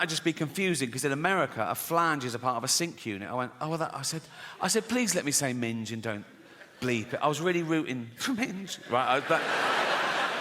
I'd just be confusing, because in America, a flange is a part of a sync unit. I went, oh, well, I said, please let me say Minge and don't bleep it. I was really rooting for Minge, right?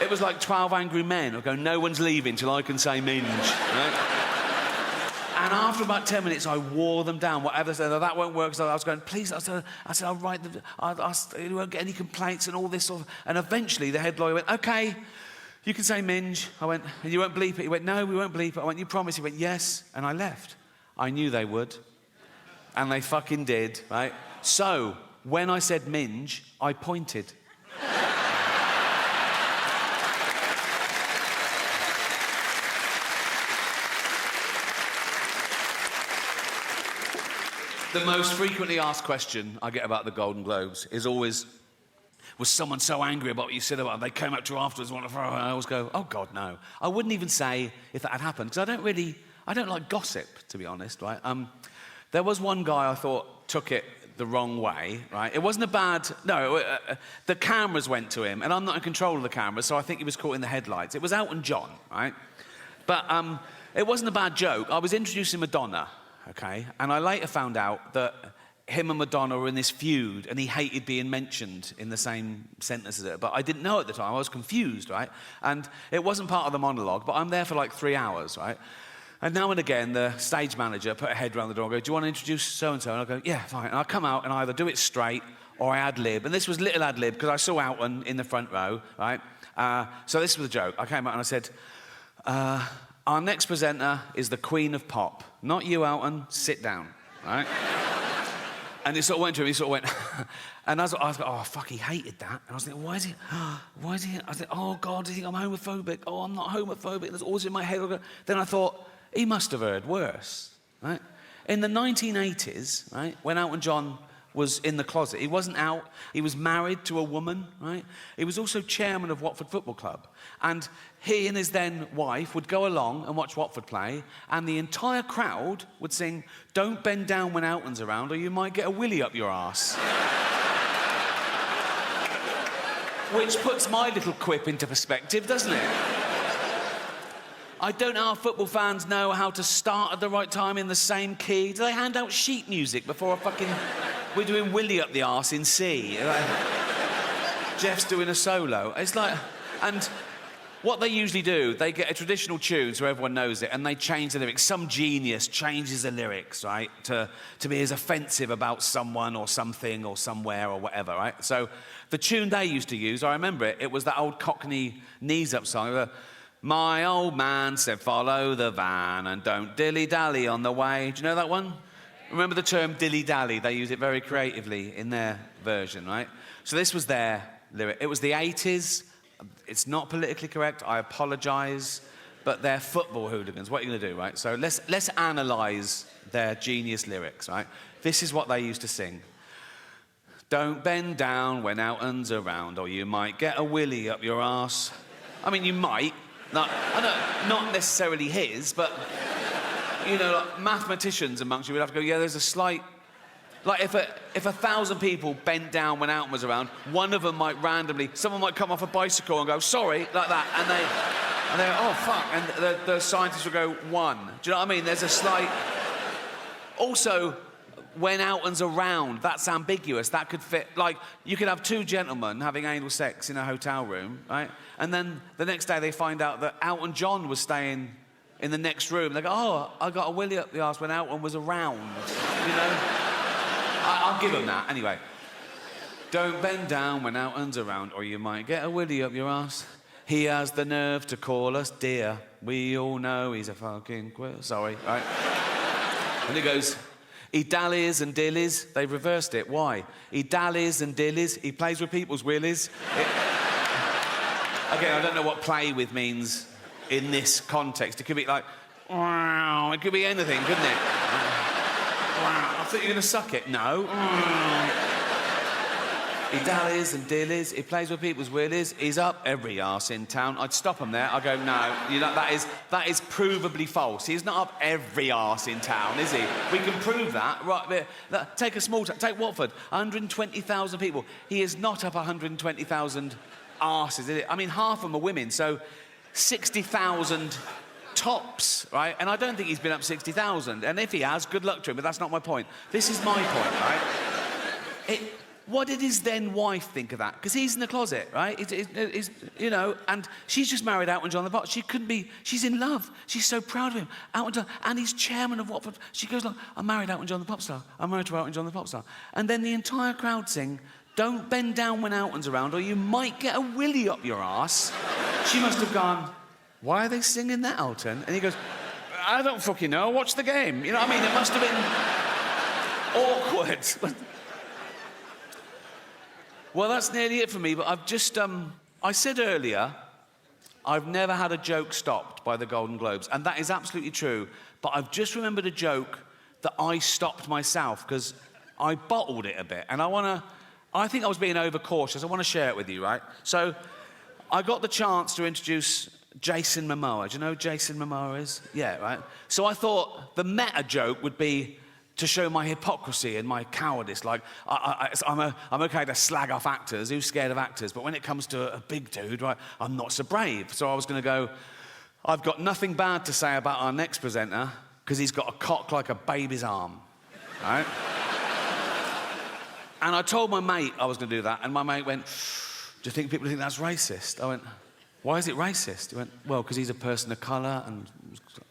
It was like 12 Angry Men. I go, no one's leaving till I can say Minge, right? And after about 10 minutes, I wore them down. Whatever they said, oh, that won't work. So I was going, please. I said, I'll write them. You won't get any complaints and all this sort of. And eventually, the head lawyer went, okay, you can say Minge. I went, and you won't bleep it. He went, no, we won't bleep it. I went, you promise? He went, yes. And I left. I knew they would. And they fucking did, right? So, when I said Minge, I pointed. The most frequently asked question I get about the Golden Globes is always, was someone so angry about what you said about them, they came up to you afterwards and I always go, oh God, no. I wouldn't even say if that had happened, because I don't like gossip, to be honest, right? There was one guy I thought took it the wrong way, right? It wasn't a bad, the cameras went to him, and I'm not in control of the cameras, so I think he was caught in the headlights. It was Elton John, right? But it wasn't a bad joke. I was introducing Madonna, okay? And I later found out that him and Madonna were in this feud, and he hated being mentioned in the same sentence as her. But I didn't know at the time. I was confused, right? And it wasn't part of the monologue, but I'm there for like 3 hours, right? And now and again, the stage manager put her head around the door and go, do you want to introduce so-and-so? And I go, yeah, fine. And I come out and I either do it straight or I ad-lib. And this was little ad-lib, because I saw Elton in the front row, right? So this was a joke. I came out and I said, our next presenter is the Queen of Pop. Not you, Elton. Sit down, right? And it sort of went to him, he sort of went, and I was like, oh, fuck, he hated that. And I was thinking, why is he, I was like, oh, God, do you think I'm homophobic? Oh, I'm not homophobic. That's always in my head. Then I thought, he must have heard worse, right? In the 1980s, right, when Elton John was in the closet, he wasn't out, he was married to a woman, right? He was also chairman of Watford Football Club. And he and his then wife would go along and watch Watford play, and the entire crowd would sing, don't bend down when Elton's around or you might get a willy up your arse. Which puts my little quip into perspective, doesn't it? I don't know how football fans know how to start at the right time in the same key. Do they hand out sheet music before a fucking... We're doing Willy up the arse in C. Jeff's doing a solo. It's like... And what they usually do, they get a traditional tune so everyone knows it, and they change the lyrics. Some genius changes the lyrics, right, to be as offensive about someone or something or somewhere or whatever, right? So the tune they used to use, I remember it, it was that old Cockney knees-up song. My old man said, follow the van and don't dilly-dally on the way. Do you know that one? Remember the term dilly-dally? They use it very creatively in their version, right? So this was their lyric. It was the 80s. It's not politically correct. I apologise. But they're football hooligans. What are you going to do, right? So let's analyse their genius lyrics, right? This is what they used to sing. Don't bend down when Elton's around, or you might get a willy up your arse. I mean, you might. Not necessarily his, but, you know, like mathematicians amongst you would have to go, yeah, there's a slight... Like, if 1,000 people bent down when Elton was around, one of them might randomly... Someone might come off a bicycle and go, sorry, like that, and they go, oh, fuck, and the scientists will go, one. Do you know what I mean? There's a slight... Also, when Elton's around, that's ambiguous. That could fit... Like, you could have two gentlemen having anal sex in a hotel room, right? And then the next day they find out that Elton John was staying in the next room. They go, oh, I got a willy up the arse when Elton was around, you know? I'll give them that. Anyway. Don't bend down when Elton's around, or you might get a willy up your arse. He has the nerve to call us dear. We all know he's a fucking quill. Sorry, right? And he goes, he dallies and dillies. They've reversed it. Why? He dallies and dillies. He plays with people's willies. Again, I don't know what play with means in this context. It could be like, wow. It could be anything, couldn't it? Wow. I thought you were going to suck it. No. He dallies and dillies. He plays with people's willies. He's up every arse in town. I'd stop him there. I'd go, no, you know, that is provably false. He's not up every arse in town, is he? We can prove that. Right, take a small town. Take Watford. 120,000 people. He is not up 120,000 arses, is it? I mean, half of them are women, so 60,000 tops, right? And I don't think he's been up 60,000. And if he has, good luck to him, but that's not my point. This is my point, right? What did his then wife think of that? Because he's in the closet, right? You know, and she's just married Elton John the pop. She couldn't be, she's in love. She's so proud of him. Elton John, and he's chairman of Watford. She goes like, I'm married Elton John the pop star. I'm married to Elton John the pop star. And then the entire crowd sing, don't bend down when Elton's around or you might get a willy up your arse. She must have gone, why are they singing that, Elton? And he goes, I don't fucking know, watch the game. You know what I mean? It must have been awkward. Well, that's nearly it for me, but I've just, I said earlier, I've never had a joke stopped by the Golden Globes, and that is absolutely true, but I've just remembered a joke that I stopped myself, because I bottled it a bit, and I think I was being overcautious. I want to share it with you, right? So, I got the chance to introduce Jason Momoa. Do you know who Jason Momoa is? Yeah, right? So I thought the meta joke would be to show my hypocrisy and my cowardice. Like, I'm okay to slag off actors, who's scared of actors, but when it comes to a big dude, right, I'm not so brave. So I was going to go, I've got nothing bad to say about our next presenter, because he's got a cock like a baby's arm, right? And I told my mate I was going to do that, and my mate went, do you think people think that's racist? I went, why is it racist? He went, well, because he's a person of colour, and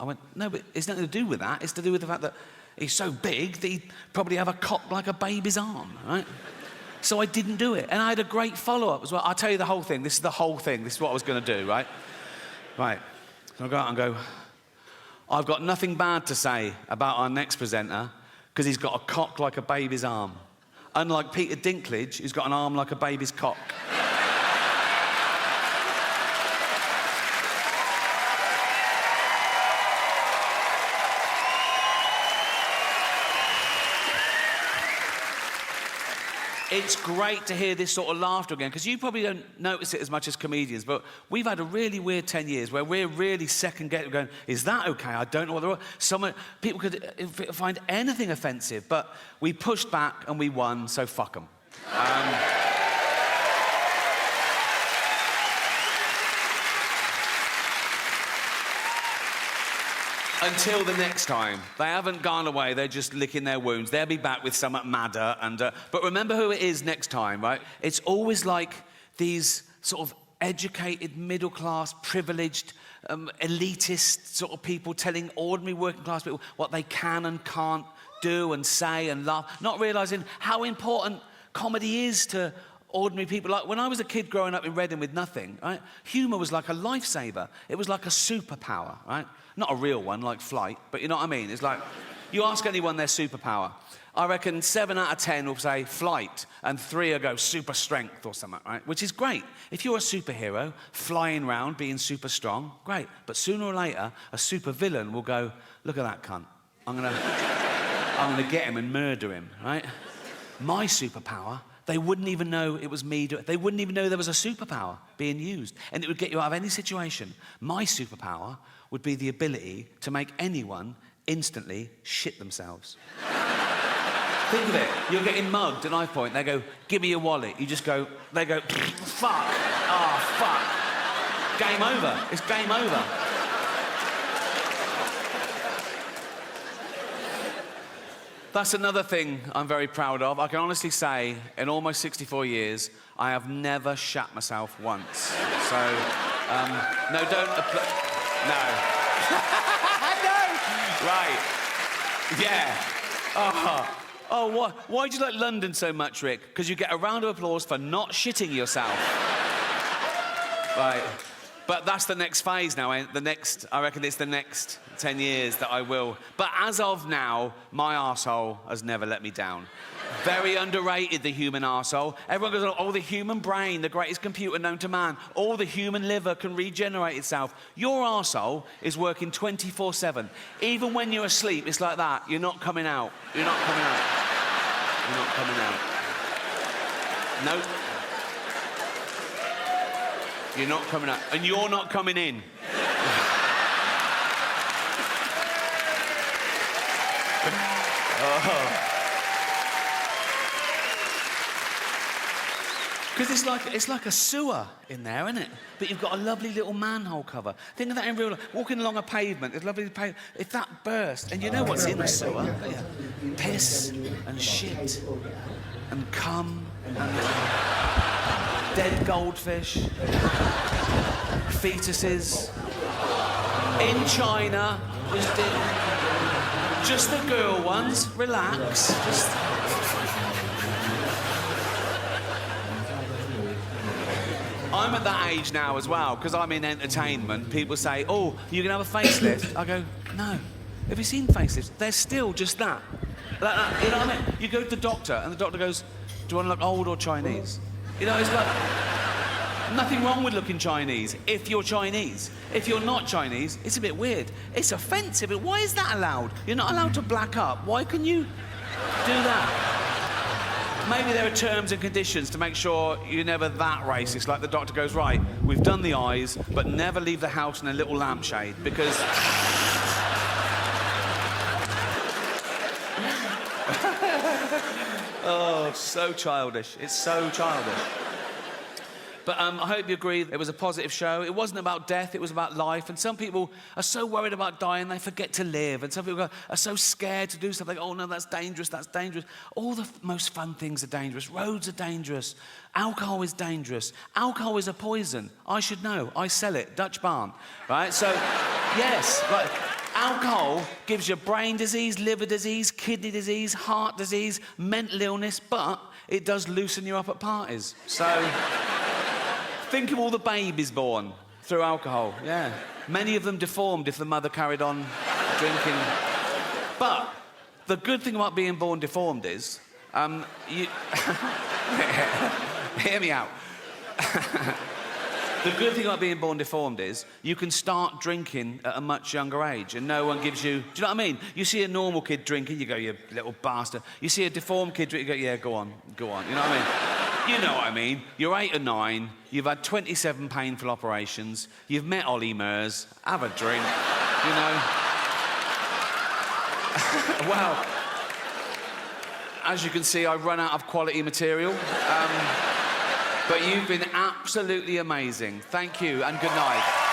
I went, no, but it's nothing to do with that. It's to do with the fact that he's so big that he'd probably have a cock like a baby's arm, right? So I didn't do it. And I had a great follow-up as well. I'll tell you the whole thing. This is the whole thing. This is what I was going to do, right? Right. So I'll go out and go, I've got nothing bad to say about our next presenter because he's got a cock like a baby's arm. Unlike Peter Dinklage, who's got an arm like a baby's cock. It's great to hear this sort of laughter again, because you probably don't notice it as much as comedians, but we've had a really weird 10 years where we're really second-guessing, going, is that okay? I don't know what they're... People could find anything offensive, but we pushed back and we won, so fuck them. Until the next time. They haven't gone away, they're just licking their wounds. They'll be back with something madder. But remember who it is next time, right? It's always like these sort of educated, middle-class, privileged, elitist sort of people telling ordinary working-class people what they can and can't do and say and laugh, not realising how important comedy is to ordinary people. Like, when I was a kid growing up in Reading with nothing, right, humour was like a lifesaver. It was like a superpower, right? Not a real one, like flight, but you know what I mean? It's like, you ask anyone their superpower, I reckon 7 out of 10 will say flight, and 3 will go super strength or something, right? Which is great. If you're a superhero, flying around, being super strong, great. But sooner or later, a super villain will go, look at that cunt. I'm gonna get him and murder him, right? My superpower, they wouldn't even know it was me. They wouldn't even know there was a superpower being used. And it would get you out of any situation. My superpower would be the ability to make anyone instantly shit themselves. Think of it. You're getting mugged at knife point. They go, give me your wallet. You just go, they go, fuck. Oh, fuck. Game over. It's game over. That's another thing I'm very proud of. I can honestly say, in almost 64 years, I have never shat myself once. So, no, don't... No. No! Right. Yeah. Oh, why do you like London so much, Rick? Because you get a round of applause for not shitting yourself. Right. But that's the next phase now. I reckon it's the next 10 years that I will. But as of now, my arsehole has never let me down. Very underrated, the human arsehole. Everyone goes, oh, the human brain, the greatest computer known to man. All the human liver can regenerate itself. Your arsehole is working 24/7. Even when you're asleep, it's like that. You're not coming out. You're not coming out. You're not coming out. Nope. You're not coming out. And you're not coming in. Because it's like a sewer in there, isn't it? But you've got a lovely little manhole cover. Think of that in real life. Walking along a pavement, it's lovely pavement. If that burst, and you know what's in the sewer? Piss and shit and cum and dead goldfish, fetuses. In China, just the girl ones. Relax. I'm at that age now as well, because I'm in entertainment. People say, oh, you can have a facelift. I go, no. Have you seen facelifts? They're still just that. Like that. You know what I mean? You go to the doctor, and the doctor goes, do you want to look old or Chinese? You know, it's like, nothing wrong with looking Chinese if you're Chinese. If you're not Chinese, it's a bit weird. It's offensive. Why is that allowed? You're not allowed to black up. Why can you do that? Maybe there are terms and conditions to make sure you're never that racist. Like the doctor goes, right, we've done the eyes, but never leave the house in a little lampshade, because... Oh, so childish. It's so childish. But I hope you agree it was a positive show. It wasn't about death, it was about life. And some people are so worried about dying, they forget to live. And some people are so scared to do stuff. Like, oh, no, that's dangerous, that's dangerous. All the most fun things are dangerous. Roads are dangerous. Alcohol is dangerous. Alcohol is a poison. I should know. I sell it. Dutch barn. Right? So, yes, like, alcohol gives you brain disease, liver disease, kidney disease, heart disease, mental illness, but it does loosen you up at parties. So... Think of all the babies born through alcohol, yeah. Many of them deformed if the mother carried on drinking. But the good thing about being born deformed is, you... Hear me out. The good thing about being born deformed is you can start drinking at a much younger age and no one gives you... Do you know what I mean? You see a normal kid drinking, you go, you little bastard. You see a deformed kid drinking, you go, yeah, go on. You know what I mean? You know what I mean. You're 8 or 9, you've had 27 painful operations, you've met Ollie Murs, have a drink, you know. Well, as you can see, I've run out of quality material. But you've been absolutely amazing. Thank you and good night.